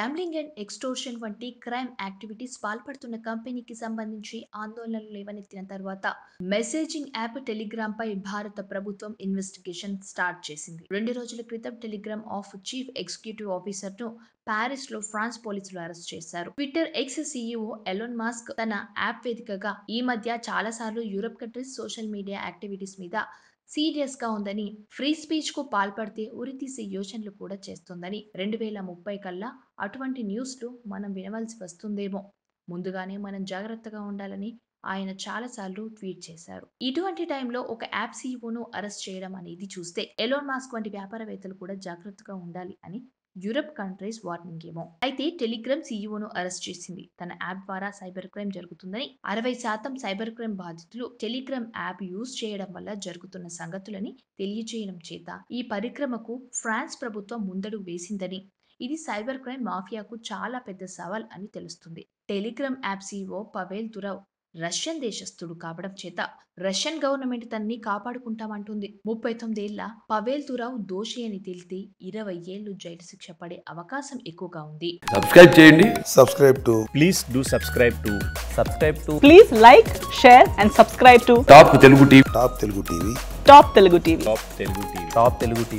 Gambling and extortion వంటి crime activities పాల్పడుతున్న కంపెనీకి సంబంధించి ఆందోళనలు లేవనెత్తిన తర్వాత మెసేజింగ్ యాప్ టెలిగ్రామ్ పై భారత ప్రభుత్వం ఇన్వెస్టిగేషన్ స్టార్ట్ చేసింది. 2 రోజుల క్రితం Telegram of chief executive officer ను పారిస్ లో ఫ్రాన్స్ పోలీసులు అరెస్ట్ చేశారు. Twitter X CEO Elon Musk తన యాప్ వేదికగా ఈ మధ్య చాలాసార్లు Europe countries social media activities మీద సీరియస్ గా ఉందని, ఫ్రీ స్పీచ్ కు పాల్పడితే ఉరితీసే యోచనలు కూడా చేస్తోందని, 2030 కల్లా అటువంటి న్యూస్లు మనం వినవలసి వస్తుందేమో, ముందుగానే మనం జాగ్రత్తగా ఉండాలని ఆయన చాలాసార్లు ట్వీట్ చేశారు. ఇటువంటి టైంలో ఒక యాప్ సీఈఓను అరెస్ట్ చేయడం అనేది చూస్తే ఎలాన్ మస్క్ వంటి వ్యాపారవేత్తలు కూడా జాగ్రత్తగా ఉండాలి అని యూరప్ కంట్రీస్ వార్నింగ్ ఏమో. అయితే టెలిగ్రామ్ సీఈఓను అరెస్ట్ చేసింది. తన యాప్ ద్వారా సైబర్ క్రైమ్ జరుగుతుందని, 60% సైబర్ క్రైమ్ బాధితులు టెలిగ్రామ్ యాప్ యూజ్ చేయడం వల్ల జరుగుతున్న సంగతులని తెలియజేయడం చేత ఈ పరిక్రమకు ఫ్రాన్స్ ప్రభుత్వం ముందడుగు వేసిందని, ఇది సైబర్ క్రైమ్ మాఫియాకు చాలా పెద్ద సవాల్ అని తెలుస్తుంది. టెలిగ్రామ్ యాప్ సీఈఓ పవేల్ దురావ్ రష్యన్ దేశస్థుడు కావడం చేత రష్యన్ గవర్నమెంట్ తనని కాపాడుకుంటామంటుంది. 39 ఏళ్ల పవేల్ దురావ్ దోషి అని తేలితే 20 ఏళ్లు జైలు శిక్ష పడే అవకాశం ఎక్కువగా ఉంది. సబ్స్క్రైబ్ చేయండి. Please do subscribe to. Please like, share and subscribe to top Telugu TV. Top Telugu TV.